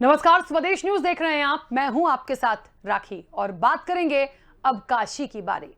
नमस्कार, स्वदेश न्यूज देख रहे हैं आप। मैं हूं आपके साथ राखी और बात करेंगे अब काशी की बारी।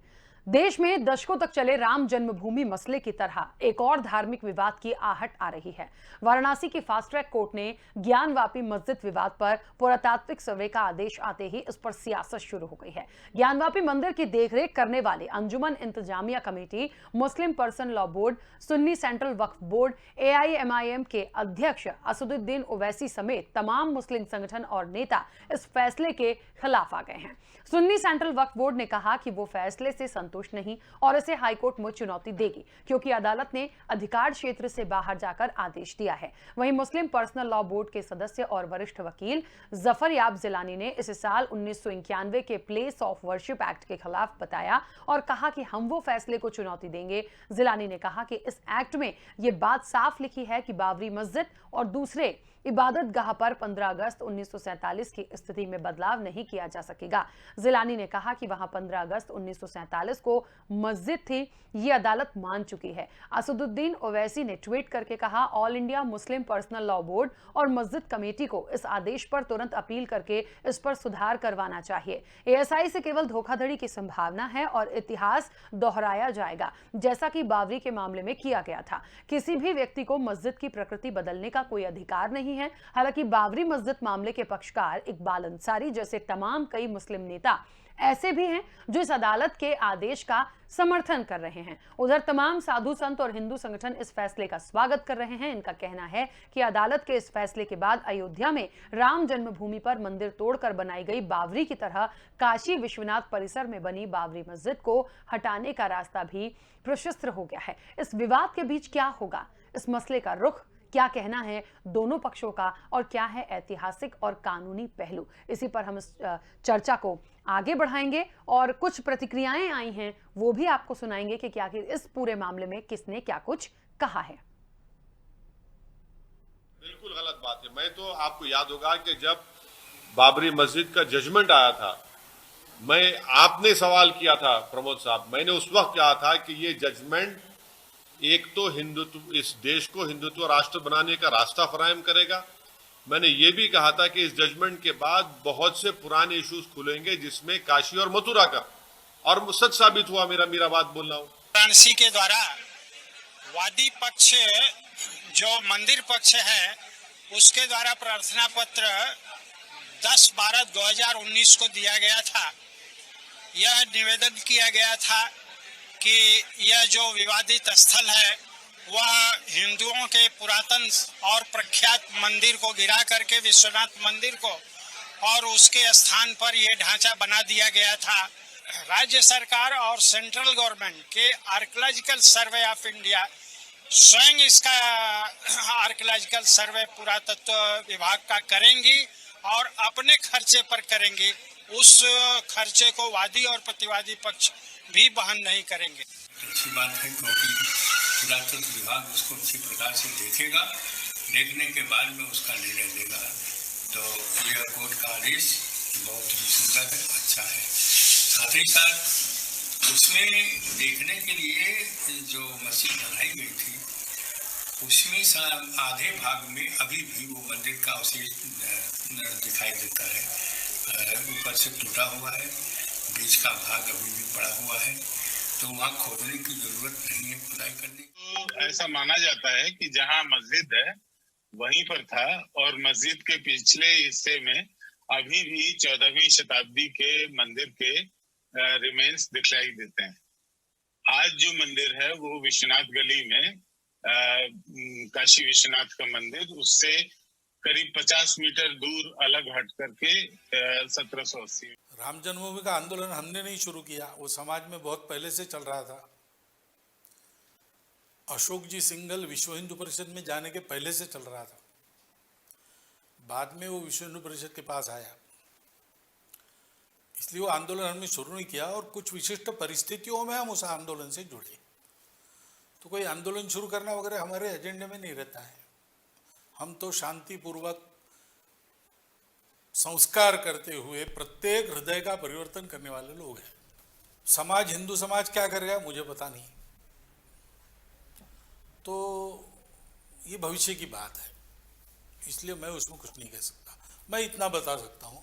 देश में दशकों तक चले राम जन्मभूमि मसले की तरह एक और धार्मिक विवाद की आहट आ रही है। वाराणसी की फास्ट ट्रैक कोर्ट ने ज्ञानवापी मस्जिद विवाद पर पुरातात्विक सर्वे का आदेश आते ही इस पर सियासत शुरू हो गई है। ज्ञानवापी मंदिर की देखरेख करने वाले Anjuman Intezamia committee, Muslim personal law board, Sunni central Waqf board, AIMIM के अध्यक्ष असदुद्दीन ओवैसी समेत तमाम मुस्लिम संगठन और नेता इस फैसले के खिलाफ आ गए हैं। सुन्नी सेंट्रल वक्फ बोर्ड ने कहा कि वो फैसले से संतुष्ट नहीं और इसे हाईकोर्ट में चुनौती देगी, क्योंकि अदालत ने अधिकार क्षेत्र से बाहर जाकर आदेश दिया है। वहीं मुस्लिम पर्सनल लॉ बोर्ड के सदस्य और वरिष्ठ वकील जफर याब जिलानी ने इसे साल 1991 के प्लेस ऑफ वर्शिप एक्ट के खिलाफ बताया और कहा कि हम वो फैसले को चुनौती देंगे। जिलानी ने कहा कि इस एक्ट में ये बात साफ लिखी है कि बाबरी मस्जिद और दूसरे इबादत गाह पर 15 अगस्त 1947 की स्थिति में बदलाव नहीं किया जा सकेगा। जिलानी ने कहा कि वहां 15 अगस्त 1947 को मस्जिद थी, ये अदालत मान चुकी है। असदुद्दीन ओवैसी ने ट्वीट करके कहा, all India Muslim personal law board और मस्जिद कमेटी को इस आदेश पर तुरंत अपील करके इस पर सुधार करवाना चाहिए। एएसआई से केवल धोखाधड़ी की संभावना है और इतिहास दोहराया जाएगा, जैसा कि बाबरी के मामले में किया गया था। किसी भी व्यक्ति को मस्जिद की प्रकृति बदलने का कोई अधिकार नहीं है। हालांकि बाबरी मस्जिद मामले के पक्षकार इकबाल अंसारी जैसे तमाम कई मुस्लिम नेता ऐसे भी हैं जो इस अदालत के आदेश का समर्थन कर रहे हैं। उधर तमाम साधु संत और हिंदू संगठन इस फैसले का स्वागत कर रहे हैं। इनका कहना है कि अदालत के इस फैसले के बाद अयोध्या में राम जन्मभूमि पर मंदिर तोड़कर बनाई गई बाबरी की तरह काशी विश्वनाथ परिसर में बनी बाबरी मस्जिद को हटाने का रास्ता भी प्रशस्त हो गया है। इस विवाद के बीच क्या होगा, इस मसले का रुख क्या कहना है दोनों पक्षों का और क्या है ऐतिहासिक और कानूनी पहलू, इसी पर हम इस चर्चा को आगे बढ़ाएंगे और कुछ प्रतिक्रियाएं आई हैं वो भी आपको सुनाएंगे कि क्या इस पूरे मामले में किसने क्या कुछ कहा है। बिल्कुल गलत बात है। मैं तो आपको याद होगा कि जब बाबरी मस्जिद का जजमेंट आया था, आपने सवाल किया था प्रमोद साहब, मैंने उस वक्त कहा था कि ये जजमेंट एक तो हिंदुत्व, इस देश को हिंदुत्व राष्ट्र बनाने का रास्ता फराहम करेगा। मैंने ये भी कहा था कि इस जजमेंट के बाद बहुत से पुराने इश्यूज खुलेंगे, जिसमें काशी और मथुरा का, और सच साबित हुआ। मेरा बात बोल रहा हूं। वाराणसी के द्वारा वादी पक्ष जो मंदिर पक्ष है उसके द्वारा प्रार्थना पत्र 10/12/2019 को दिया गया था। यह निवेदन किया गया था कि यह जो विवादित स्थल है वह हिंदुओं के पुरातन और प्रख्यात मंदिर को गिरा करके विश्वनाथ मंदिर को और उसके स्थान पर यह ढांचा बना दिया गया था। राज्य सरकार और सेंट्रल गवर्नमेंट के आर्कियोलॉजिकल सर्वे ऑफ इंडिया स्वयं इसका आर्कियोलॉजिकल सर्वे पुरातत्व विभाग का करेंगी और अपने खर्चे पर करेंगी। उस खर्चे को वादी और प्रतिवादी पक्ष भी वहन नहीं करेंगे। अच्छी बात है, क्योंकि पुरातत्व विभाग उसको अच्छी प्रकार से देखेगा, देखने के बाद में उसका निर्णय देगा। तो यह कोर्ट का आदेश बहुत ही सुंदर है, अच्छा है। साथ ही साथ उसमें देखने के लिए जो मस्जिद बनाई गई थी उसमें आधे भाग में अभी भी वो मंदिर का अवशेष दिखाई देता है। ऊपर से टूटा हुआ है, बीच का भाग अभी भी पड़ा हुआ है, तो वहाँ खोदने की जरूरत नहीं है, खुदाई करने की। तो ऐसा माना जाता है कि जहाँ मस्जिद है वहीं पर था, और मस्जिद के पिछले हिस्से में अभी भी 14वीं शताब्दी के मंदिर के रिमेन्स दिखलाई देते हैं। आज जो मंदिर है वो विश्वनाथ गली में काशी विश्वनाथ का मंदिर, उससे करीब 50 मीटर दूर अलग हट करके 1780। राम जन्मभूमि का आंदोलन हमने नहीं शुरू किया, वो समाज में बहुत पहले से चल रहा था। अशोक जी सिंघल विश्व हिंदू परिषद में जाने के पहले से चल रहा था। बाद में वो विश्व हिंदू परिषद के पास आया, इसलिए वो आंदोलन हमने शुरू नहीं किया। और कुछ विशिष्ट परिस्थितियों में हम उस आंदोलन से जुड़े, तो कोई आंदोलन शुरू करना वगैरह हमारे एजेंडे में नहीं रहता है। हम तो शांतिपूर्वक संस्कार करते हुए प्रत्येक हृदय का परिवर्तन करने वाले लोग हैं। समाज, हिंदू समाज क्या करेगा मुझे पता नहीं, तो ये भविष्य की बात है, इसलिए मैं उसमें कुछ नहीं कह सकता। मैं इतना बता सकता हूं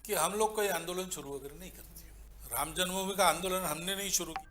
कि हम लोग कोई आंदोलन शुरू वगैरह नहीं करते। राम जन्मभूमि का आंदोलन हमने नहीं शुरू किया।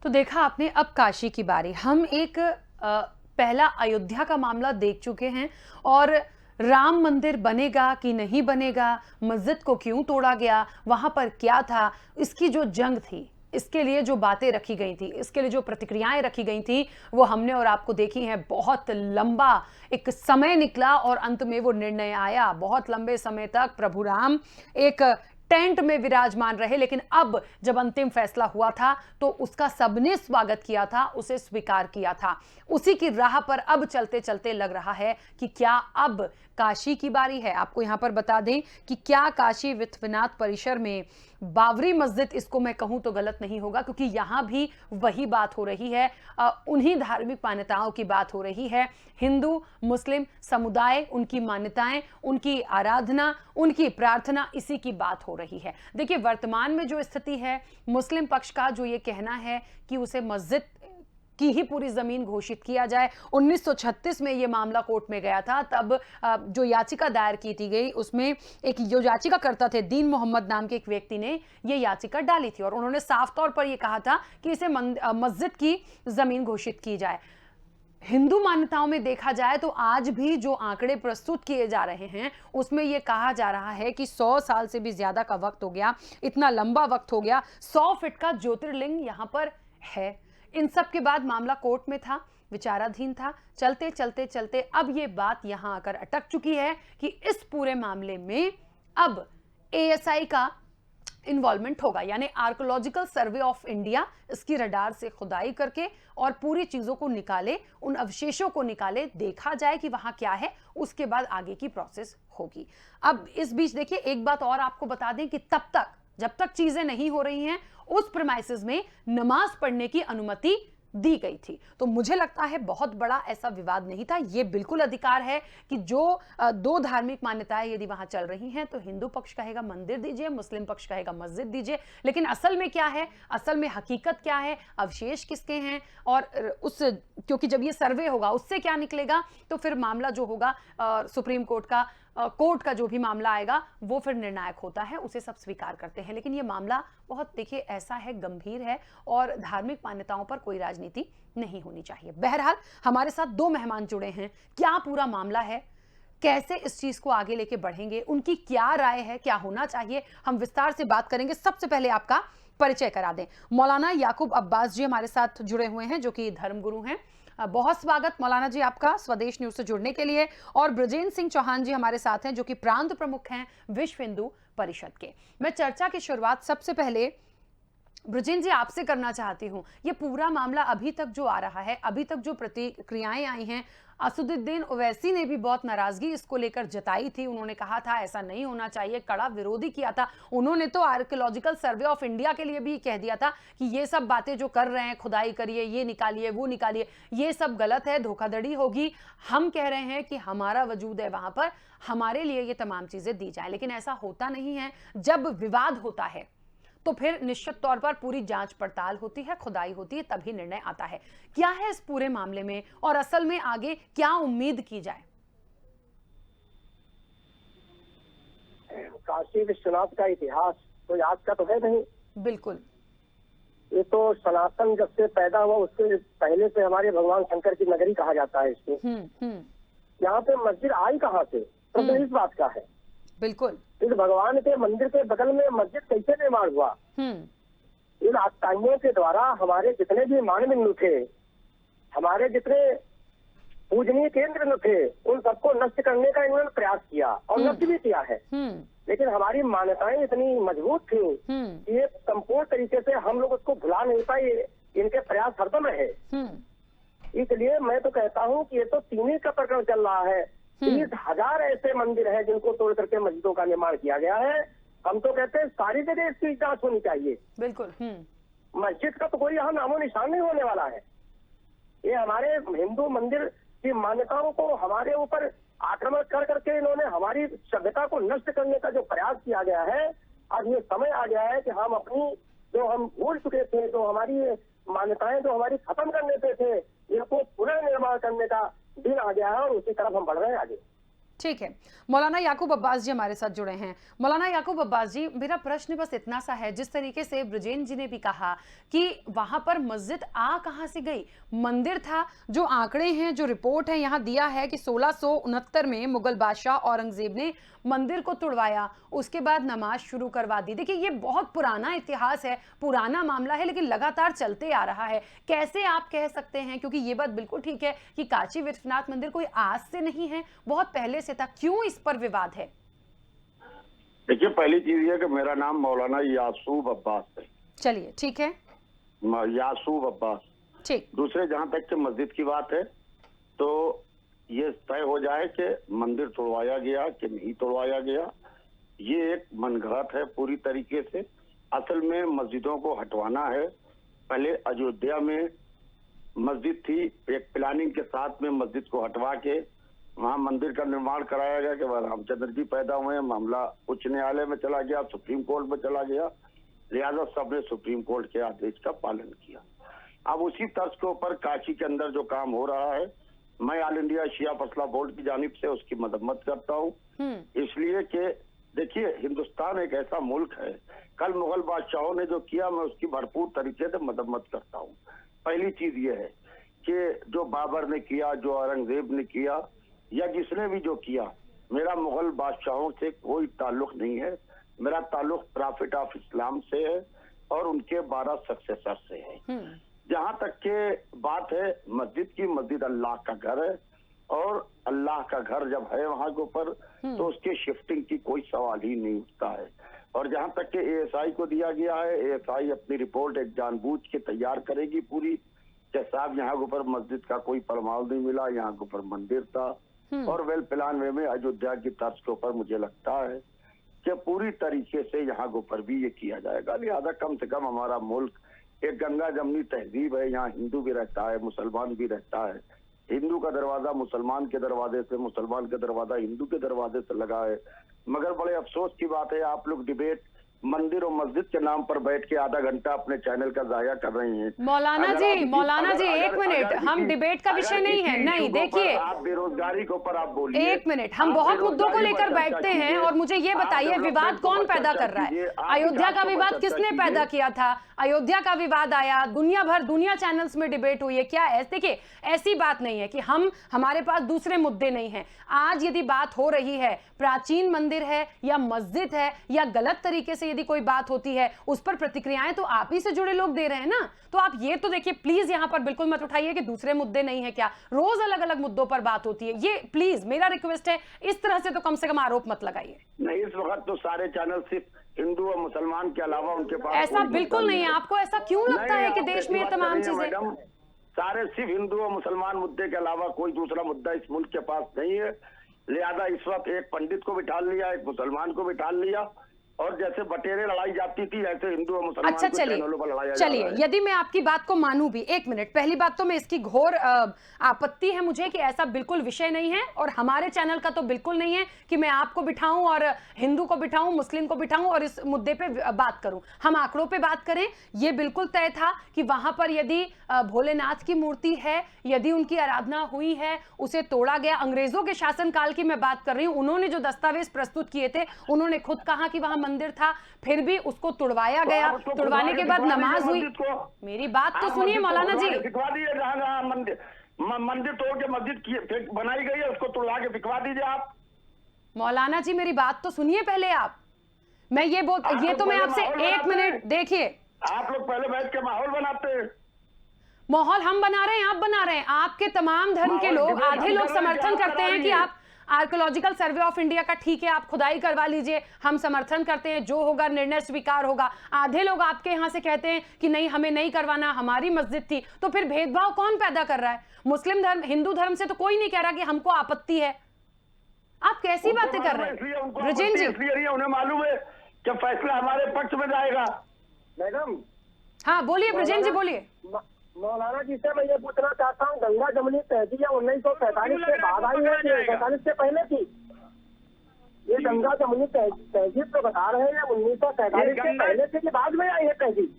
तो देखा आपने, अब काशी की बारी। हम एक पहला अयोध्या का मामला देख चुके हैं और राम मंदिर बनेगा कि नहीं बनेगा, मस्जिद को क्यों तोड़ा गया, वहां पर क्या था, इसकी जो जंग थी, इसके लिए जो बातें रखी गई थी, इसके लिए जो प्रतिक्रियाएं रखी गई थी, वो हमने और आपको देखी हैं। बहुत लंबा एक समय निकला और अंत में वो निर्णय आया। बहुत लंबे समय तक प्रभु राम एक टेंट में विराजमान रहे, लेकिन अब जब अंतिम फैसला हुआ था तो उसका सबने स्वागत किया था, उसे स्वीकार किया था। उसी की राह पर अब चलते चलते लग रहा है कि क्या अब काशी की बारी है। आपको यहां पर बता दें कि क्या काशी विश्वनाथ परिसर में बाबरी मस्जिद, इसको मैं कहूं तो गलत नहीं होगा क्योंकि यहां भी वही बात हो रही है, उन्हीं धार्मिक मान्यताओं की बात हो रही है। हिंदू मुस्लिम समुदाय, उनकी मान्यताएं, उनकी आराधना, उनकी प्रार्थना, इसी की बात हो रही है। देखिए, वर्तमान में जो स्थिति है, मुस्लिम पक्ष का जो ये कहना है कि उसे मस्जिद की ही पूरी जमीन घोषित किया जाए। 1936 में ये मामला कोर्ट में गया था, तब जो याचिका दायर की थी गई, उसमें एक जो याचिका करता थे दीन मोहम्मद नाम के एक व्यक्ति ने ये याचिका डाली थी और उन्होंने साफ तौर पर ये कहा था कि इसे मस्जिद की जमीन घोषित की जाए। हिंदू मान्यताओं में देखा जाए तो आज भी जो आंकड़े प्रस्तुत किए जा रहे हैं उसमें यह कहा जा रहा है कि 100 साल से भी ज्यादा का वक्त हो गया, इतना लंबा वक्त हो गया, 100 फीट का ज्योतिर्लिंग यहां पर है। इन सब के बाद मामला कोर्ट में था, विचाराधीन था, चलते चलते चलते अब ये बात यहां आकर अटक चुकी है कि इस पूरे मामले में अब एएसआई का इन्वॉल्वमेंट होगा, यानी आर्कोलॉजिकल सर्वे ऑफ इंडिया इसकी रडार से खुदाई करके और पूरी चीजों को निकाले, उन अवशेषों को निकाले, देखा जाए कि वहां क्या है, उसके बाद आगे की प्रोसेस होगी। अब इस बीच देखिए, एक बात और आपको बता दें कि तब तक जब तक चीजें नहीं हो रही हैं, उस प्रेमाइसेस में नमाज पढ़ने की अनुमति दी गई थी। तो मुझे लगता है बहुत बड़ा ऐसा विवाद नहीं था। यह बिल्कुल अधिकार है कि जो दो धार्मिक मान्यताएं यदि वहां चल रही हैं तो हिंदू पक्ष कहेगा मंदिर दीजिए, मुस्लिम पक्ष कहेगा मस्जिद दीजिए। लेकिन असल में क्या है, असल में हकीकत क्या है, अवशेष किसके हैं, और उस क्योंकि जब ये सर्वे होगा उससे क्या निकलेगा, तो फिर मामला जो होगा सुप्रीम कोर्ट का जो भी मामला आएगा वो फिर निर्णायक होता है, उसे सब स्वीकार करते हैं। लेकिन ये मामला बहुत, देखिए, ऐसा है, गंभीर है और धार्मिक मान्यताओं पर कोई राजनीति नहीं होनी चाहिए। बहरहाल हमारे साथ दो मेहमान जुड़े हैं, क्या पूरा मामला है, कैसे इस चीज को आगे लेके बढ़ेंगे, उनकी क्या राय है, क्या होना चाहिए, हम विस्तार से बात करेंगे। सबसे पहले आपका परिचय करा दें। मौलाना याकूब अब्बास जी हमारे साथ जुड़े हुए हैं, जो कि धर्मगुरु हैं। बहुत स्वागत मौलाना जी आपका स्वदेश न्यूज से जुड़ने के लिए। और ब्रजेंद्र सिंह चौहान जी हमारे साथ हैं, जो कि प्रांत प्रमुख हैं विश्व हिंदू परिषद के। मैं चर्चा की शुरुआत सबसे पहले ब्रजेंद्र जी आपसे करना चाहती हूं। ये पूरा मामला अभी तक जो आ रहा है, अभी तक जो प्रतिक्रियाएं आई हैं, असदुद्दीन ओवैसी ने भी बहुत नाराजगी इसको लेकर जताई थी। उन्होंने कहा था ऐसा नहीं होना चाहिए, कड़ा विरोधी किया था। उन्होंने तो आर्कियोलॉजिकल सर्वे ऑफ इंडिया के लिए भी कह दिया था कि ये सब बातें जो कर रहे हैं, खुदाई करिए, ये निकालिए, वो निकालिए, ये सब गलत है, धोखाधड़ी होगी। हम कह रहे हैं कि हमारा वजूद है वहां पर, हमारे लिए ये तमाम चीजें दी जाए। लेकिन ऐसा होता नहीं है। जब विवाद होता है तो फिर निश्चित तौर पर पूरी जांच पड़ताल होती है, खुदाई होती है, तभी निर्णय आता है। क्या है इस पूरे मामले में और असल में आगे क्या उम्मीद की जाए? काशी विश्वनाथ का इतिहास तो आज का तो है नहीं। बिल्कुल, ये तो सनातन जब से पैदा हुआ उसके पहले से हमारे भगवान शंकर की नगरी कहा जाता है इसको। यहाँ पे मस्जिद आई कहाँ से, प्रश्न इस बात का है। बिल्कुल, इस भगवान के मंदिर के बगल में मस्जिद कैसे निर्माण हुआ? इन आस्ताइयों के द्वारा हमारे जितने भी मानबिंदु थे, हमारे जितने पूजनीय केंद्र थे, उन सबको नष्ट करने का इन्होंने प्रयास किया और नष्ट भी किया है। लेकिन हमारी मान्यताएं इतनी मजबूत थी कि ये संपूर्ण तरीके से हम लोग उसको भुला नहीं पाए। इनके प्रयास हरदम रहे। इसलिए मैं तो कहता हूँ कि ये तो तीनों का प्रकरण चल रहा है। 30,000 ऐसे मंदिर हैं जिनको तोड़ करके मस्जिदों का निर्माण किया गया है। हम तो कहते हैं सारी जगह इसकी जांच होनी चाहिए। बिल्कुल। मस्जिद का तो कोई यहाँ नामो निशान नहीं होने वाला है। ये हमारे हिंदू मंदिर की मान्यताओं को हमारे ऊपर आक्रमण कर करके इन्होंने हमारी सभ्यता को नष्ट करने का जो प्रयास किया गया है, आज ये समय आ गया है कि हम अपनी जो हम भूल चुके थे, जो हमारी मान्यताएं जो हमारी खत्म करने पे थे, इनको पुनर्निर्माण करने का दिन आ गया है और उसी तरफ हम बढ़ रहे हैं आगे। ठीक है, मौलाना याकूब अब्बास जी हमारे साथ जुड़े हैं। मौलाना याकूब अब्बास जी, मेरा प्रश्न बस इतना सा है, जिस तरीके से ब्रजेन जी ने भी कहा कि वहां पर मस्जिद कहां से गई, मंदिर था। जो आंकड़े हैं, जो रिपोर्ट है यहाँ दिया है कि 1669 में मुगल बादशाह औरंगजेब ने मंदिर को तुड़वाया, उसके बाद नमाज शुरू करवा दी। देखिए, ये बहुत पुराना इतिहास है, पुराना मामला है, लेकिन लगातार चलते आ रहा है। कैसे आप कह सकते हैं, क्योंकि ये बात बिल्कुल ठीक है कि काशी विश्वनाथ मंदिर कोई आज से नहीं है, बहुत पहले से था, क्यों इस पर विवाद है? देखिए, पहली चीज ये कि मेरा नाम मौलाना यासूब अब्बास है। चलिए, ठीक है, यासूब अब्बास। ठीक। दूसरे, जहां तक कि मस्जिद की बात है, तो ये तय हो जाए कि मंदिर तोड़वाया गया कि नहीं तोड़वाया गया, ये एक मनगढ़ंत है पूरी तरीके से। असल में मस्जिदों को हटवाना है। पहले अयोध्या में मस्जिद थी, एक प्लानिंग के साथ में मस्जिद को हटवा के वहां मंदिर का निर्माण कराया गया कि रामचंद्र जी पैदा हुए। मामला उच्च न्यायालय में चला गया, सुप्रीम कोर्ट में चला गया, लिहाजा सबने सुप्रीम कोर्ट के आदेश का पालन किया। अब उसी तर्ज के ऊपर काशी के अंदर जो काम हो रहा है, मैं ऑल इंडिया शिया फसला बोर्ड की जानिब से उसकी मदम्मत करता हूँ। इसलिए कि देखिए, हिंदुस्तान एक ऐसा मुल्क है, कल मुगल बादशाहों ने जो किया, मैं उसकी भरपूर तरीके से मदम्मत करता हूँ। पहली चीज ये है कि जो बाबर ने किया, जो औरंगजेब ने किया, या जिसने भी जो किया, मेरा मुगल बादशाहों से कोई ताल्लुक नहीं है। मेरा ताल्लुक प्रॉफिट ऑफ इस्लाम से है और उनके 12 सक्सेसर से है। जहां तक के बात है मस्जिद की, मस्जिद अल्लाह का घर है और अल्लाह का घर जब है वहां के ऊपर, तो उसके शिफ्टिंग की कोई सवाल ही नहीं उठता है। और जहां तक के एएसआई को दिया गया है, एएसआई अपनी रिपोर्ट एक जानबूझ के तैयार करेगी पूरी, कि साहब यहाँ के ऊपर मस्जिद का कोई परमाल नहीं मिला, यहाँ के ऊपर मंदिर था। और वेल प्लान वे में अयोध्या की तर्ज के ऊपर मुझे लगता है कि पूरी तरीके से यहाँ के ऊपर भी ये किया जाएगा। लिहाजा कम से कम हमारा मुल्क एक गंगा जमनी तहजीब है, यहाँ हिंदू भी रहता है, मुसलमान भी रहता है। हिंदू का दरवाजा मुसलमान के दरवाजे से, मुसलमान का दरवाजा हिंदू के दरवाजे से लगा है। मगर बड़े अफसोस की बात है, आप लोग डिबेट मंदिर और मस्जिद के नाम पर बैठ के आधा घंटा अपने चैनल का जाया कर रहे हैं। मौलाना जी, एक मिनट, हम डिबेट का विषय नहीं है। नहीं, देखिए, आप बेरोजगारी के ऊपर आप बोलिए। एक मिनट, हम बहुत मुद्दों को लेकर बैठते हैं, और मुझे ये बताइए, विवाद कौन पैदा कर रहा है? अयोध्या का विवाद किसने पैदा किया था? अयोध्या का विवाद आया, दुनिया चैनल्स में डिबेट हुई है। क्या ऐसे, देखिए, ऐसी बात नहीं है कि हमारे पास दूसरे मुद्दे नहीं है। आज यदि बात हो रही है, प्राचीन मंदिर है या मस्जिद है या गलत तरीके से यदि कोई बात होती है, उस पर प्रतिक्रियाएं तो आप ही से जुड़े लोग दे रहे हैं ना। तो आप ये तो देखिए, प्लीज यहाँ पर बिल्कुल मत उठाइए कि दूसरे मुद्दे नहीं है। क्या रोज अलग अलग मुद्दों पर बात होती है? ये प्लीज मेरा रिक्वेस्ट है, इस तरह से तो कम से कम आरोप मत लगाइए। नहीं, इस वक्त तो सारे चैनल सिर्फ हिंदू और मुसलमान के अलावा उनके पास ऐसा बिल्कुल नहीं है। आपको ऐसा क्यों लगता है कि देश में ये तमाम चीजें? सारे सिर्फ हिंदू और मुसलमान मुद्दे के अलावा कोई दूसरा मुद्दा इस मुल्क के पास नहीं है। लिहाजा इस वक्त एक पंडित को बिठा लिया, एक मुसलमान को बिठा लिया, और जैसे बटेरे लड़ाई जाती थी, ऐसे हिंदू और मुसलमान अच्छा, चलिए, यदि मैं आपकी बात को मानूं भी, एक मिनट, पहली बात तो मैं इसकी घोर आपत्ति है मुझे कि ऐसा बिल्कुल विषय नहीं है, और हमारे चैनल का तो बिल्कुल नहीं है कि मैं आपको बिठाऊं और हिंदू को बिठाऊं, मुस्लिम को बिठाऊं और इस मुद्दे पे बात करूं। हम आंकड़ों पे बात करें, ये बिल्कुल तय था कि वहां पर यदि भोलेनाथ की मूर्ति है, यदि उनकी आराधना हुई है, उसे तोड़ा गया। अंग्रेजों के शासनकाल की मैं बात कर रही हूं, उन्होंने जो दस्तावेज प्रस्तुत किए थे, उन्होंने खुद कहा कि वहां मंदिर था, फिर भी उसको तुड़वाया गया। तुड़वाने के बाद नमाज हुई। मेरी बात तो सुनिए मौलाना जी। दिखवा दीजिए, जहाँ मंदिर तोड़ के मस्जिद बनाई गई है, उसको तुड़वा के दिखवा दीजिए आप। मौलाना जी, मेरी बात तो सुनिए पहले आप। मैं ये तो मैं आपसे एक मिनट, देखिए, आप लोग पहले बैठ के माहौल बनाते हैं। माहौल हम बना रहे हैं, आप बना रहे हैं। आपके तमाम धर्म के लोग, आधे लोग समर्थन करते हैं कि आप आर्कियोलॉजिकल सर्वे ऑफ इंडिया का, ठीक है, आप खुदाई करवा लीजिए, हम समर्थन करते हैं, जो होगा निर्णय स्वीकार होगा। आधे लोग आपके यहां से कहते हैं कि नहीं, हमें नहीं करवाना, हमारी मस्जिद थी। तो फिर भेदभाव कौन पैदा कर रहा है? मुस्लिम धर्म, हिंदू धर्म से तो कोई नहीं कह रहा कि हमको आपत्ति है। आप कैसी बातें कर रहे हैं ब्रजेन जी? उन्हें मालूम है कि फैसला हमारे पक्ष में जाएगा। मैडम, हाँ बोलिए ब्रजेन जी, बोलिए। मौलाना जी से मैं ये पूछना चाहता हूँ, गंगा जमुनी तहजीब 1947 के बाद आई है कि 47 से पहले थी? ये गंगा जमुनी तहजीब तो बता रहे हैं 1947 से पहले थी कि बाद में आई है तहजीब?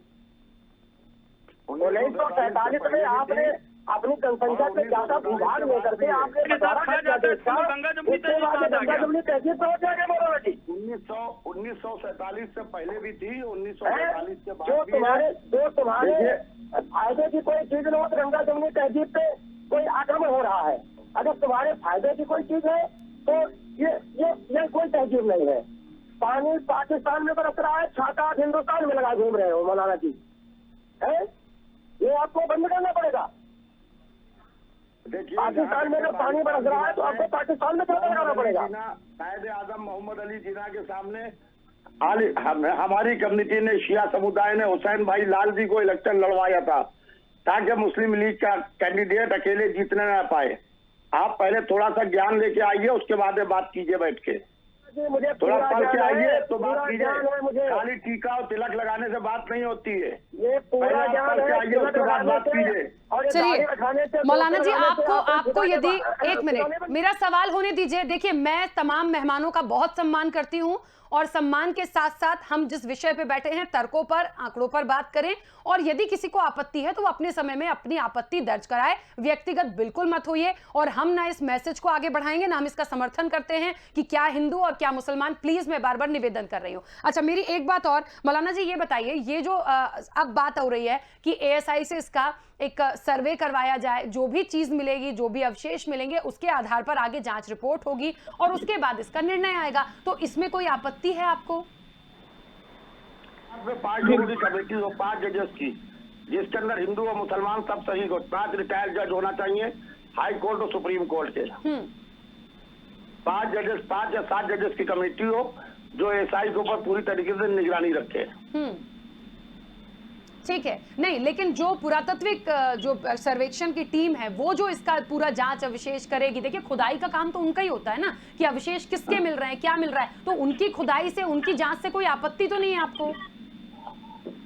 1947 में अपनी जनसंख्या से ज्यादा भूभाग लेकर के आपने बंटवारा कर दिया देश का, उसके बाद गंगा जमुनी तहजीब पे हो जाएगा मौलाना जी। 1947 से पहले भी थी, 1947 के बाद जो तुम्हारे फायदे की कोई चीज न हो तो गंगा जमुनी तहजीब पे कोई आक्रमण हो रहा है। अगर तुम्हारे फायदे की कोई चीज है तो ये कोई तहजीब नहीं है। पानी पाकिस्तान में बरस रहा है, छाता हिंदुस्तान में लगा घूम रहे हो मौलाना जी, है ये आपको बंद करना पड़ेगा। पाकिस्तान में अगर पानी बरस रहा है तो आपको पाकिस्तान में छाता लगाना पड़ेगा। कायदे आजम मोहम्मद अली जिन्ना के सामने हमारी कम्युनिटी ने, शिया समुदाय ने हुसैन भाई लाल जी को इलेक्शन लड़वाया था ताकि मुस्लिम लीग का कैंडिडेट अकेले जीतने न पाए। आप पहले थोड़ा सा ज्ञान लेके आइए, उसके बाद बात कीजिए बैठ के। मुझे थोड़ा पढ़ के आइए तो पूरा बात कीजिए। मुझे खाली टीका और तिलक लगाने से बात नहीं होती है। ये पूरा ज्ञान है, आइए उसके बाद बात कीजिए। चलिए मौलाना जी, आपको यदि एक मिनट मेरा सवाल होने दीजिए। देखिए, मैं तमाम मेहमानों का बहुत सम्मान करती हूं और सम्मान के साथ साथ हम जिस विषय पे बैठे हैं तर्कों पर, आंकड़ों पर बात करें, और यदि किसी को आपत्ति है तो वो अपने समय में अपनी आपत्ति दर्ज कराए, व्यक्तिगत बिल्कुल मत होइए। और हम ना इस मैसेज को आगे बढ़ाएंगे ना हम इसका समर्थन करते हैं कि क्या हिंदू और क्या मुसलमान। प्लीज मैं बार बार निवेदन कर रही हूं। अच्छा, मेरी एक बात और मौलाना जी, ये बताइए, ये जो अब बात हो रही है कि ASI से इसका एक सर्वे करवाया जाए, जो भी चीज मिलेगी, जो भी अवशेष मिलेंगे, उसके आधार पर आगे जांच रिपोर्ट होगी और उसके बाद इसका निर्णय आएगा, तो इसमें कोई आपत्ति है आपको? 5 लोगों की कमेटी हो, 5 जजेस की, जिसके अंदर हिंदू और मुसलमान सब सही हो। 5 रिटायर्ड जज होना चाहिए, हाई कोर्ट और सुप्रीम कोर्ट के। 5 जजेस, 5 या 7 जजेस की कमेटी हो जो ASI के ऊपर पूरी तरीके से निगरानी रखे। ठीक है, नहीं, लेकिन जो पुरातत्विक जो सर्वेक्षण की टीम है वो जो इसका पूरा जांच अवशेष करेगी, देखिए खुदाई का काम तो उनका ही होता है ना, कि अवशेष किसके मिल रहे हैं, क्या मिल रहा है, तो उनकी खुदाई से, उनकी जांच से कोई आपत्ति तो नहीं है आपको?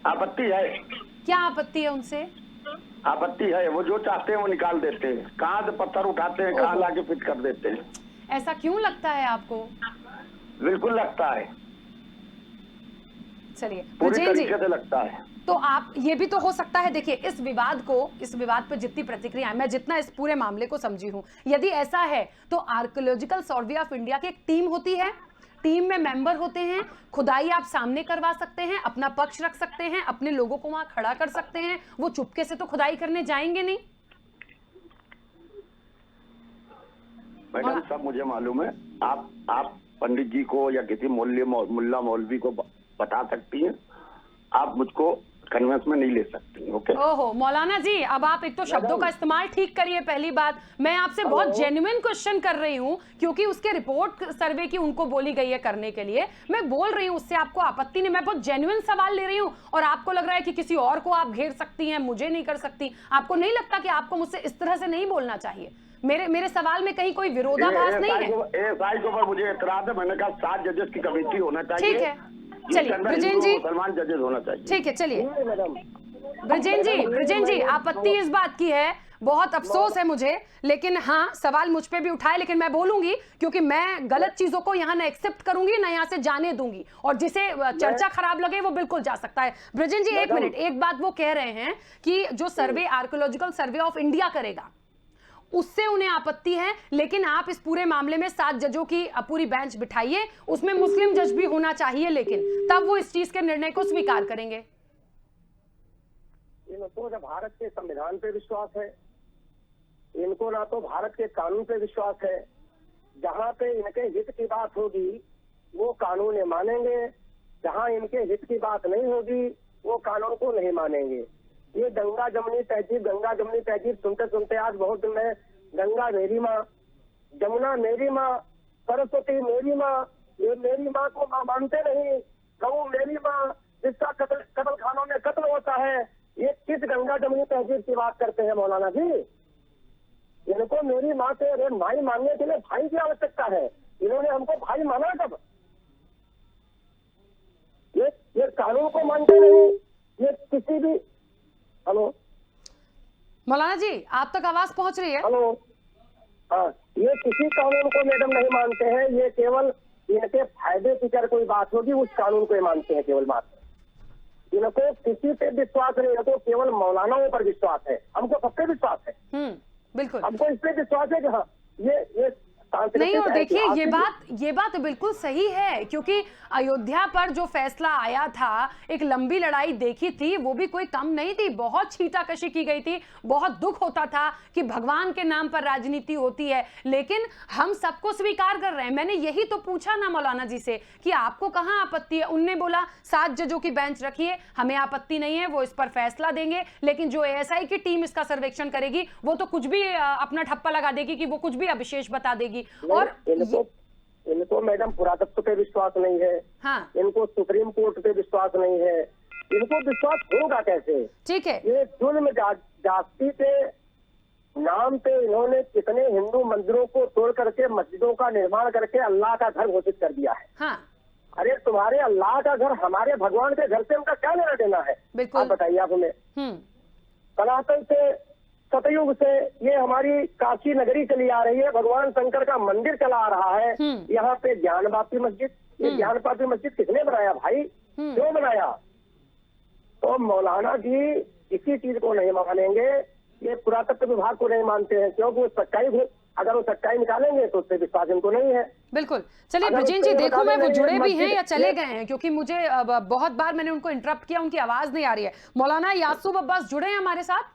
आपत्ति है। क्या आपत्ति है उनसे? आपत्ति है, वो जो चाहते हैं वो निकाल देते हैं, कहाँ से पत्थर उठाते हैं, कहाँ लाके फिट कर देते हैं। ऐसा क्यों लगता है आपको? बिल्कुल लगता है, चलिए पूरी तरीके से लगता है। तो आप ये भी तो हो सकता है, देखिए इस विवाद पर जितनी प्रतिक्रिया, मैं जितना इस पूरे मामले को समझी हूं, यदि ऐसा है तो आर्कियोलॉजिकल सर्वे ऑफ इंडिया की एक टीम होती है, टीम में मेंबर होते हैं, खुदाई आप सामने करवा सकते हैं, अपना पक्ष रख सकते हैं, अपने लोगों को वहां खड़ा कर सकते हैं, वो चुपके से तो खुदाई करने जाएंगे नहीं। मैडम सब मुझे मालूम है, आप पंडित जी को या किसी मुल्ला मौलवी को बता सकती हैं, आप मुझको कन्वेंस में नहीं ले सकती। ओके? ओहो मौलाना जी, अब आप एक तो शब्दों का इस्तेमाल ठीक करिए। पहली बात, मैं आपसे बहुत जेन्युइन क्वेश्चन कर रही हूं, क्योंकि उसके रिपोर्ट सर्वे की उनको बोली गई है करने के लिए, मैं बोल रही हूं, उससे आपको आपत्ति नहीं, मैं बहुत जेन्युइन सवाल ले रही हूं, और आपको लग रहा है कि किसी और को आप घेर सकती हैं, मुझे नहीं कर सकती। आपको नहीं लगता कि आपको मुझसे इस तरह से नहीं बोलना चाहिए? मेरे सवाल में कहीं कोई विरोधाभास नहीं है? ASI के ऊपर मुझे एतराज है, मैंने कहा 7 जजेस की कमेटी होना चाहिए। ठीक है, चलिए ब्रजेन जी, मुसलमान जजेस होना चाहिए। ठीक है, चलिए ब्रजेन जी, आपत्ति इस बात की है, बहुत अफसोस है मुझे, लेकिन हाँ सवाल मुझ पे भी उठाए, लेकिन मैं बोलूंगी, क्योंकि मैं गलत चीजों को यहाँ ना एक्सेप्ट करूंगी ना यहाँ से जाने दूंगी, और जिसे चर्चा खराब लगे वो बिल्कुल जा सकता है। ब्रजेन जी एक मिनट, एक बात वो कह रहे हैं कि जो सर्वे आर्कियोलॉजिकल सर्वे ऑफ इंडिया करेगा उससे उन्हें आपत्ति है, लेकिन आप इस पूरे मामले में 7 जजों की पूरी बेंच बिठाइए, उसमें मुस्लिम जज भी होना चाहिए, लेकिन तब वो इस चीज के निर्णय को स्वीकार करेंगे। इनको ना भारत के संविधान पे विश्वास है, इनको ना तो भारत के कानून पे विश्वास है। जहाँ पे इनके हित की बात होगी वो कानून मानेंगे, जहाँ इनके हित की बात नहीं होगी वो कानून को नहीं मानेंगे। ये गंगा जमुनी तहजीब सुनते सुनते आज बहुत दिन में गंगा मेरी माँ, जमुना मेरी माँ, सरस्वती मेरी माँ, ये मेरी माँ को माँ मानते नहीं, गऊ मेरी माँ, जिसका कत्ल खानों में कत्ल होता है, ये किस गंगा जमुनी तहजीब की बात करते हैं मौलाना जी? इनको मेरी माँ से अरे भाई मानने के लिए भाई की आवश्यकता है, इन्होंने हमको भाई माना कब? ये कानून को मानते नहीं, ये किसी भी। हेलो मौलाना जी, आप तक आवाज पहुंच रही है? हेलो, हाँ, ये किसी कानून को मैडम नहीं मानते हैं, ये केवल इनके फायदे की अगर कोई बात होगी उस कानून को ही मानते हैं केवल बात। इनको किसी पे विश्वास नहीं, इनको केवल मौलानाओं पर विश्वास है। हमको सब पे विश्वास है, बिल्कुल हमको इस पे विश्वास है कि हाँ ये नहीं। और देखिए ये बात बिल्कुल सही है, क्योंकि अयोध्या पर जो फैसला आया था, एक लंबी लड़ाई देखी थी, वो भी कोई कम नहीं थी, बहुत छींटाकशी की गई थी, बहुत दुख होता था कि भगवान के नाम पर राजनीति होती है, लेकिन हम सबको स्वीकार कर रहे हैं। मैंने यही तो पूछा ना मौलाना जी से कि आपको कहां आपत्ति है, उनने बोला 7 जजों की बेंच रखिए, हमें आपत्ति नहीं है, वो इस पर फैसला देंगे, लेकिन जो एएसआई की टीम इसका सर्वेक्षण करेगी वो तो कुछ भी अपना ठप्पा लगा देगी कि वो कुछ भी अविशेष बता देगी। और इनको मैडम पुरातत्व पे विश्वास नहीं है, हाँ, इनको सुप्रीम कोर्ट पे विश्वास नहीं है, इनको विश्वास होगा कैसे? ठीक है, ये जुल्म जाति के नाम पे इन्होंने कितने हिंदू मंदिरों को तोड़ करके मस्जिदों का निर्माण करके अल्लाह का घर घोषित कर दिया है। हाँ, अरे तुम्हारे अल्लाह का घर हमारे भगवान के घर से उनका क्या लेना देना है? बिल्कुल। आप बताइए, आप हमें सनातन से सतयुग से ये हमारी काशी नगरी चली आ रही है, भगवान शंकर का मंदिर चला आ रहा है, यहाँ पे ज्ञानवापी मस्जिद, ये ज्ञानवापी मस्जिद किसने बनाया भाई, क्यों बनाया? तो मौलाना जी इसी चीज को नहीं मानेंगे, ये पुरातत्व विभाग को नहीं मानते हैं, क्योंकि वो सच्चाई, अगर वो सच्चाई निकालेंगे तो उससे विश्वास इनको नहीं है। बिल्कुल। चलिए ब्रजेन जी, देखो मैं वो जुड़े भी हैं या चले गए हैं, क्योंकि मुझे बहुत बार मैंने उनको इंटरप्ट किया, उनकी आवाज नहीं आ रही है। मौलाना यासूब अब्बास जुड़े हैं हमारे साथ।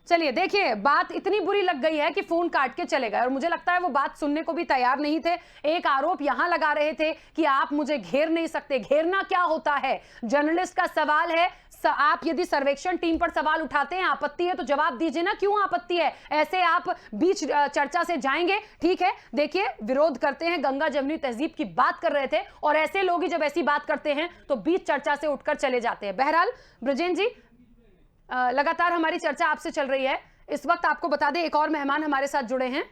चलिए देखिए, बात इतनी बुरी लग गई है कि फोन काट के चले गए, और मुझे लगता है वो बात सुनने को भी तैयार नहीं थे। एक आरोप यहां लगा रहे थे कि आप मुझे घेर नहीं सकते। घेरना क्या होता है? जर्नलिस्ट का सवाल है, आप यदि सर्वेक्षण टीम पर सवाल उठाते हैं, आपत्ति है तो जवाब दीजिए ना, क्यों आपत्ति है? ऐसे आप बीच चर्चा से जाएंगे? ठीक है, देखिए विरोध करते हैं, गंगा जमुनी तहजीब की बात कर रहे थे, और ऐसे लोग ही जब ऐसी बात करते हैं तो बीच चर्चा से उठकर चले जाते हैं। बहरहाल ब्रजेन जी, लगातार हमारी चर्चा आपसे चल रही है। इस वक्त आपको बता दें, एक और मेहमान हमारे साथ जुड़े हैं,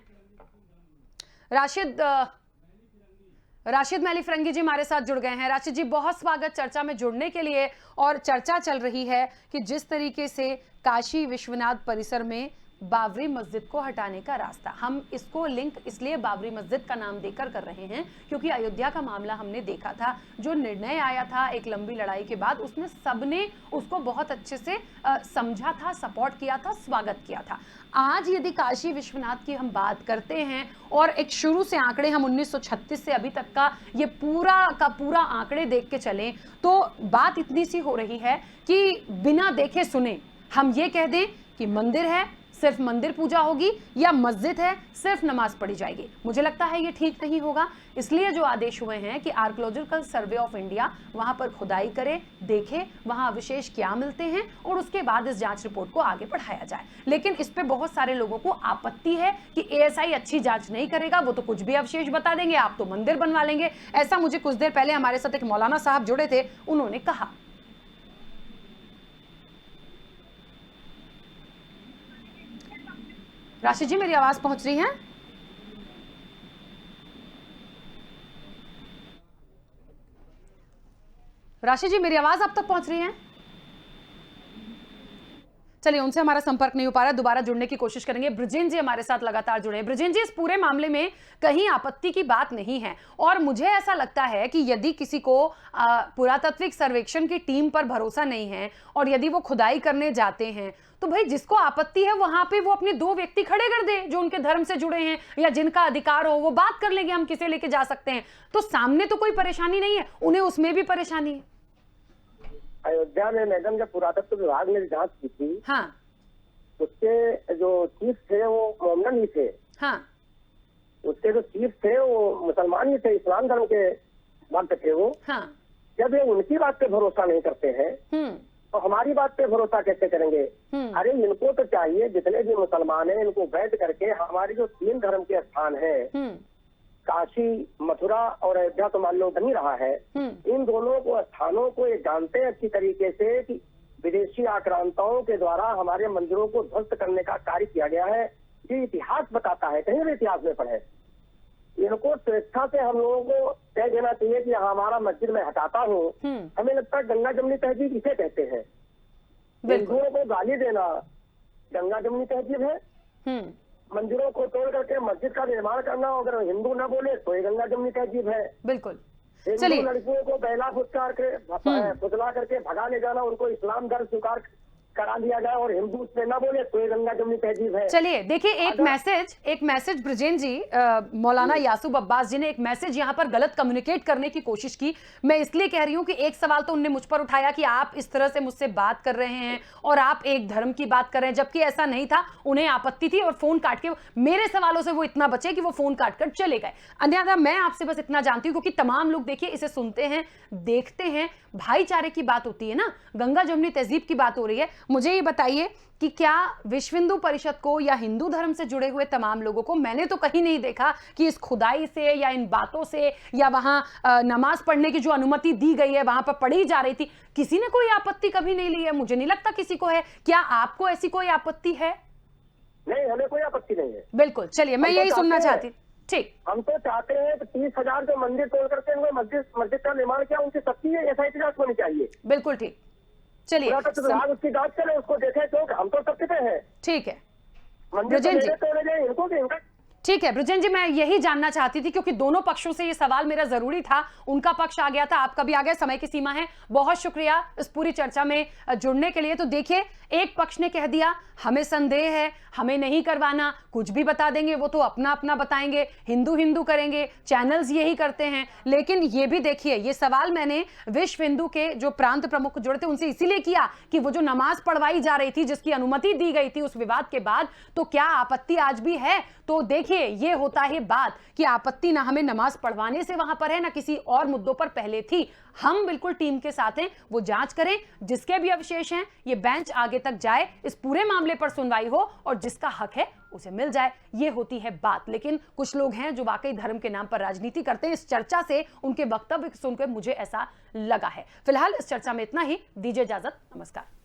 राशिद मैली फरंगी जी हमारे साथ जुड़ गए हैं। राशिद जी, बहुत स्वागत चर्चा में जुड़ने के लिए। और चर्चा चल रही है कि जिस तरीके से काशी विश्वनाथ परिसर में बाबरी मस्जिद को हटाने का रास्ता, हम इसको लिंक इसलिए बाबरी मस्जिद का नाम देकर कर रहे हैं क्योंकि अयोध्या का मामला हमने देखा था, जो निर्णय आया था एक लंबी लड़ाई के बाद, उसमें सबने उसको बहुत अच्छे से समझा था, सपोर्ट किया था, स्वागत किया था। आज यदि काशी विश्वनाथ की हम बात करते हैं और एक शुरू से आंकड़े हम 1936 से अभी तक का ये पूरा का पूरा आंकड़े देख के चलें, तो बात इतनी सी हो रही है कि बिना देखे सुने हम ये कह दें कि मंदिर है, सिर्फ मंदिर पूजा होगी, या मस्जिद है, सिर्फ नमाज पढ़ी जाएगी। मुझे लगता है ये ठीक नहीं होगा, इसलिए जो आदेश हुए हैं कि आर्कियोलॉजिकल सर्वे ऑफ इंडिया वहां पर खुदाई करे, देखे वहां अवशेष क्या मिलते हैं, और उसके बाद इस जांच रिपोर्ट को आगे बढ़ाया जाए। लेकिन इस पे बहुत सारे लोगों को आपत्ति है कि एएसआई अच्छी जांच नहीं करेगा, वो तो कुछ भी अवशेष बता देंगे, आप तो मंदिर बनवा लेंगे। ऐसा मुझे कुछ देर पहले हमारे साथ एक मौलाना साहब जुड़े थे, उन्होंने कहा। राशि जी, मेरी आवाज पहुंच रही है? राशि जी, मेरी आवाज आप तक पहुंच रही है? चलिए, उनसे हमारा संपर्क नहीं हो पा रहा, दोबारा जुड़ने की कोशिश करेंगे। ब्रजेन जी हमारे साथ लगातार जुड़े हैं। ब्रजेन जी, इस पूरे मामले में कहीं आपत्ति की बात नहीं है, और मुझे ऐसा लगता है कि यदि किसी को पुरातात्विक सर्वेक्षण की टीम पर भरोसा नहीं है और यदि वो खुदाई करने जाते हैं, तो भाई जिसको आपत्ति है वहां पे वो अपने 2 व्यक्ति खड़े कर दे जो उनके धर्म से जुड़े हैं या जिनका अधिकार हो, वो बात कर लेंगे, हम किसे लेके जा सकते हैं। तो सामने तो कोई परेशानी नहीं है, उन्हें उसमें भी परेशानी है। अयोध्या में मैडम जब पुरातत्व विभाग ने जांच की थी, हाँ, उसके जो चीफ थे वो मोमडन ही थे। हाँ, उसके जो चीफ थे वो मुसलमान ही थे, इस्लाम धर्म के भक्त थे वो। हाँ, जब ये उनकी बात पे भरोसा नहीं करते हैं तो हमारी बात पे भरोसा कैसे करेंगे? अरे इनको तो चाहिए, जितने भी मुसलमान हैं इनको बैठ करके हमारे जो 3 धर्म के स्थान हैं, काशी, मथुरा और अयोध्या तो मान लो बन ही रहा है, इन दोनों को स्थानों को ये जानते हैं अच्छी तरीके से कि विदेशी आक्रांताओं के द्वारा हमारे मंदिरों को ध्वस्त करने का कार्य किया गया है। ये इतिहास बताता है, कहीं भी इतिहास में पढ़े। इनको स्वेच्छा से हम लोगों को कह देना चाहिए कि हमारा मस्जिद में हटाता हूँ। हमें लगता है गंगा जमुनी तहजीब इसे कहते हैं। हिंदुओं को गाली देना गंगा जमुनी तहजीब है, मंदिरों को तोड़ करके मस्जिद का निर्माण करना, अगर हिंदू ना बोले तो ये गंगा जमुनी तहजीब है। बिल्कुल। हिंदू चलिए लड़कियों को बेला फुसला करके भगा ले जाना, उनको इस्लाम धर्म स्वीकार करा दिया जाए और हिंदू उसमें ना बोले तो ये गंगा जमुनी तहजीब है। चलिए देखिए, एक मैसेज ब्रजेन जी, मौलाना यासूब अब्बास जी ने एक मैसेज यहां पर गलत कम्युनिकेट करने की कोशिश की। मैं इसलिए कह रही हूं कि एक सवाल तो उनने मुझ पर उठाया कि आप इस तरह से मुझसे बात कर रहे हैं और आप एक धर्म की बात कर रहे हैं, जबकि ऐसा नहीं था। उन्हें आपत्ति थी और फोन काट के मेरे सवालों से वो इतना बचे कि वो फोन काट कर चले गए। अन्यथा मैं आपसे बस इतना जानती हूं, क्योंकि तमाम लोग देखिए इसे सुनते हैं, देखते हैं, भाईचारे की बात होती है ना, गंगा जमुनी तहजीब की बात हो रही है। मुझे ये बताइए कि क्या विश्व हिंदू परिषद को या हिंदू धर्म से जुड़े हुए तमाम लोगों को, मैंने तो कहीं नहीं देखा कि इस खुदाई से या इन बातों से या वहां नमाज पढ़ने की जो अनुमति दी गई है वहां पर पढ़ी जा रही थी, किसी ने कोई आपत्ति कभी नहीं ली है। मुझे नहीं लगता किसी को है। क्या आपको ऐसी कोई आपत्ति है? नहीं, हमें कोई आपत्ति नहीं है। बिल्कुल, चलिए मैं यही सुनना चाहती। ठीक, हम तो चाहते हैं कि 30,000 जो मंदिर तोड़ करके उन्होंने मस्जिद का निर्माण किया, उनकी सख्ती एसआईटी जांच होनी चाहिए। बिल्कुल ठीक। चलिए पुरातत्व विभाग उसकी जांच करे, उसको देखे, क्योंकि हम तो सत्य पे हैं। ठीक है मंदिर ब्रजेन जी। तोड़े जाए इनको कि इनका। ठीक है ब्रजेन जी, मैं यही जानना चाहती थी क्योंकि दोनों पक्षों से ये सवाल मेरा जरूरी था। उनका पक्ष आ गया था, आपका भी आ गया, समय की सीमा है। बहुत शुक्रिया इस पूरी चर्चा में जुड़ने के लिए। तो देखिए, एक पक्ष ने कह दिया हमें संदेह है, हमें नहीं करवाना, कुछ भी बता देंगे, वो तो अपना अपना बताएंगे, हिंदू हिंदू करेंगे, चैनल्स यही करते हैं। लेकिन ये भी देखिए, ये सवाल मैंने विश्व हिंदू के जो प्रांत प्रमुख जुड़े थे उनसे इसीलिए किया कि वो जो नमाज पढ़वाई जा रही थी, जिसकी अनुमति दी गई थी उस विवाद के बाद, तो क्या आपत्ति आज भी है? तो देखिए, ये होता है बात कि आपत्ति ना हमें नमाज पढ़वाने से वहां पर है, ना किसी और मुद्दों पर पहले थी। हम बिल्कुल टीम के साथ हैं, वो जांच करें, जिसके भी अवशेष हैं ये बेंच आगे तक जाए, इस पूरे मामले पर सुनवाई हो और जिसका हक है उसे मिल जाए। ये होती है बात। लेकिन कुछ लोग हैं जो वाकई धर्म के नाम पर राजनीति करते हैं। इस चर्चा से, उनके वक्तव्य सुनकर मुझे ऐसा लगा है। फिलहाल इस चर्चा में इतना ही। दीजिए इजाजत, नमस्कार।